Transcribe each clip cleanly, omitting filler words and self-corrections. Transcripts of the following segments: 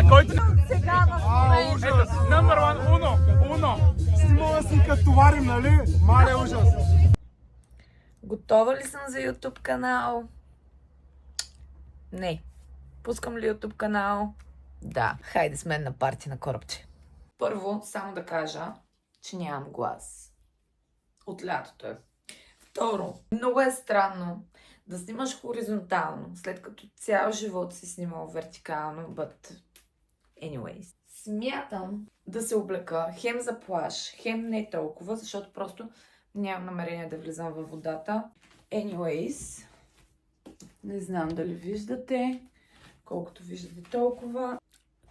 който... Сега в момента. Ето, number one, uno. Снимала си като товарим, нали? Мале ужас. Готова ли съм за YouTube канал? Не. Пускам ли YouTube канал? Да. Хайде с мен на парти на корабче. Първо, само да кажа, че нямам глас. От лятото е. Второ, много е странно да снимаш хоризонтално, след като цял живот си снимал вертикално, but anyways. Смятам да се облека хем за плаж, хем не толкова, защото просто нямам намерение да влизам във водата. Anyways, не знам дали виждате, колкото виждате толкова.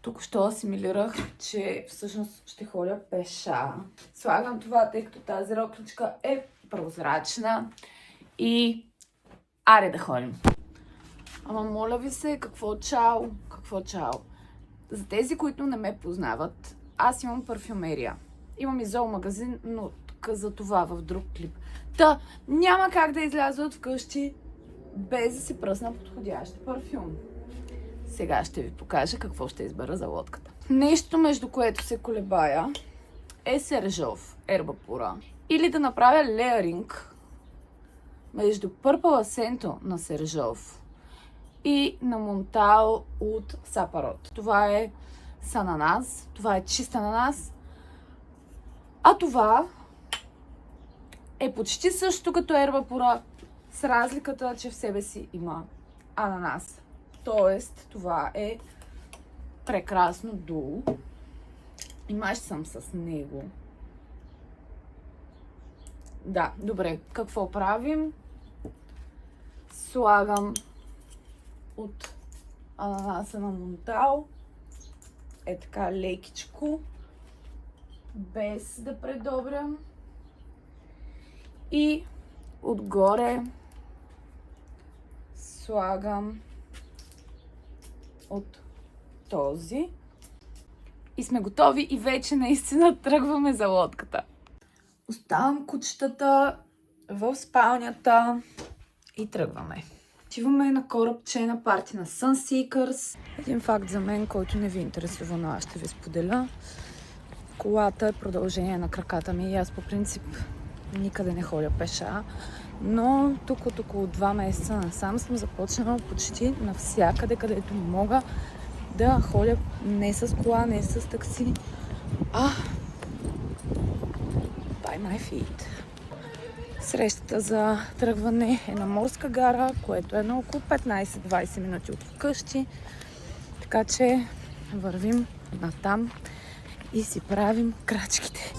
Тук що асимилирах, че всъщност ще ходя пеша. Слагам това, тъй като тази рокличка е прозрачна и аре да ходим. Ама моля ви се, какво чао? Какво чао? За тези, които не ме познават, аз имам парфюмерия. Имам и зоомагазин, но за това в друг клип. Та няма как да изляза от вкъщи без да си пръсна подходящ парфюм. Сега ще ви покажа какво ще избера за лодката. Нещо, между което се колебая, е Сержов Ерба Пура. Или да направя лееринг между Purple Ascento на Сержов и на Монтал от Сапарот. Това е с ананас, това е чист ананас, а това е почти също като Ерба Пура, с разликата, че в себе си има ананас. Тоест, това е прекрасно дуло. И май съм с него. Да, добре. Какво правим? Слагам от ананаса на Монтал. Е така лекичко. Без да предобрям. И отгоре слагам от този. И сме готови и вече наистина тръгваме за лодката. Оставам кучетата в спалнята и тръгваме. Отиваме на корабче на парти на Sunseekers. Един факт за мен, който не ви интересува, но аз ще ви споделя. Колата е продължение на краката ми и аз по принцип никъде не ходя пеша. Но тук от около 2 месеца насам съм започнала почти навсякъде, където мога да ходя не с кола, не с такси, а by my feet. Срещата за тръгване е на Морска гара, което е на около 15-20 минути от вкъщи. Така че вървим натам и си правим крачките.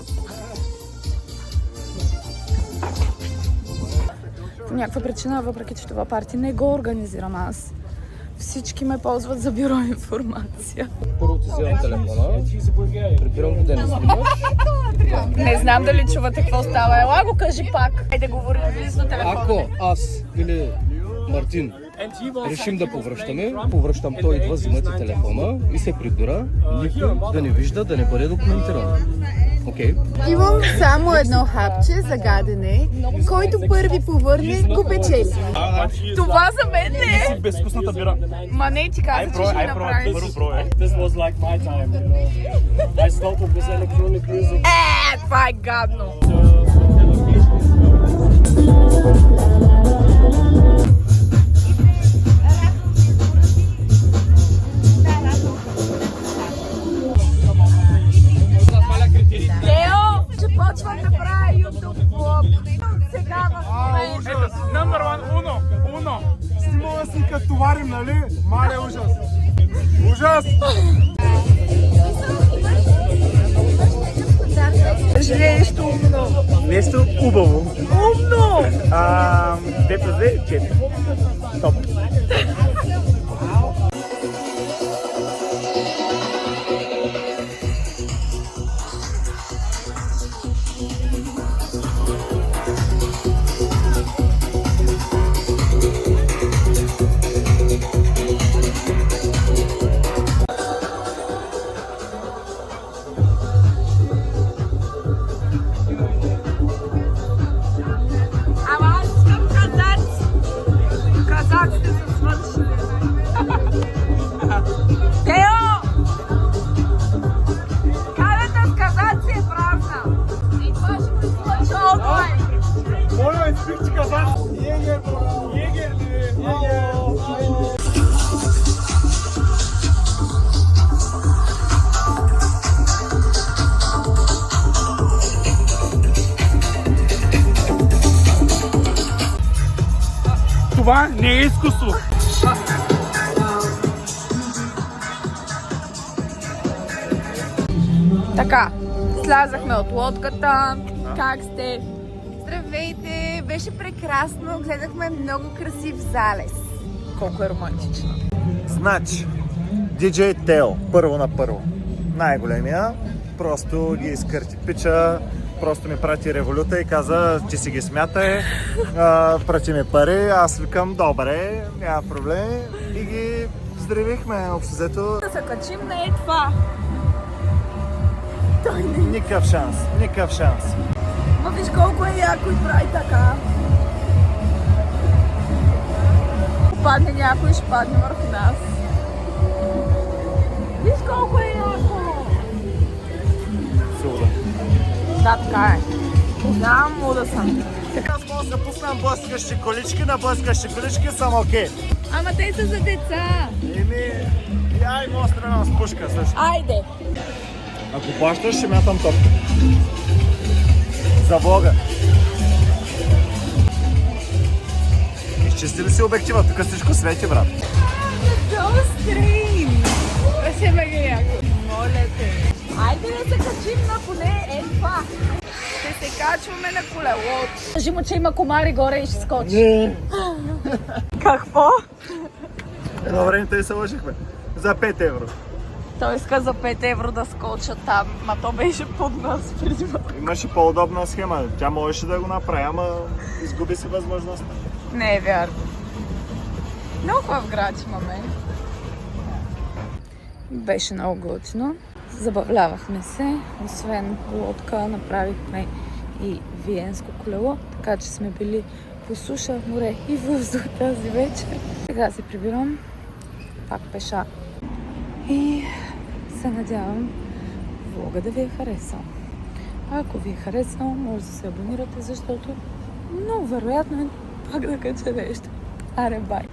По някаква причина, въпреки че това парти не го организирам аз, всички ме ползват за бюро информация. Първо ти вземам телефона, прибирам го да не снимаш. Не знам дали чувате какво става. Ела го кажи пак. Айде говори близо телефона. Ако аз или Мартин решим да повръщаме, повръщам, той идва, взимате телефона и се прибира, никой да не вижда, да не бъде документиран. Окей? Имам само едно хапче за гадене, който първи повърне, го печели. Това за мен не е. Си безвкусната бира. Ма не, ти каза, че ще ми направиш. Първо пробвай. This was like my time, you know. I started with electronic music. Това е гадно. Почвам да правя YouTube влог. Сега в момента. Ето, number one, uno. Снимала си като товарим, нали? Мале ужас. Ужас! Кажи нещо умно. Нещо убаво. Умно! Дето 4. Топ. Ама аз искам казаци. Казаците Това не е изкуство. Така, слязахме от лодката. Как сте? Здравейте! Беше прекрасно. Гледахме много красив залез. Колко е романтично. Значи, DJ Тео, първо на първо. Най-големия. Просто ги изкърти пича, просто ми прати революта и каза, че си ги смятай, прати ми пари, аз викам, добре, няма проблем и ги здравихме общо взето. Да се качим на това. Никакъв шанс, никакъв шанс. Ма виж колко е яко и прави така. Падне някой, ще падне върху нас. Виж колко е яко. Сигурно. Да, така е. Знам, луда съм. Аз мога да пуснам блъскащи колички, на блъскащи колички съм окей. Ама те са за деца. Еми, я и мога страна с пушка също. Айде. Ако плащаш, ще мятам топка. За влога. Изчисти ли си обектива? Тук всичко свети, брат. Долу стрим. Ще ме ги яко. Моля те. Айде да се качим на поне това. Ще се качваме на колело. Кажи му, че има комари горе и ще скочи. Не. Какво? Едно време те се лъжихме. За 5 евро. Той иска за 5 евро да скоча там, ма то беше под нас преди малко. Имаше по-удобна схема. Тя можеше да го направи, ама изгуби си възможността. Не е вярно. Много хубав град имаме. Беше много готино. Забавлявахме се. Освен лодка, направихме и виенско колело, така че сме били по суша, море и въздух тази вечер. Сега се прибирам пак пеша. И се надявам влога да ви е харесал. Ако ви е харесал, може да се абонирате, защото много вероятно е пак да кача нещо. Аре, бай!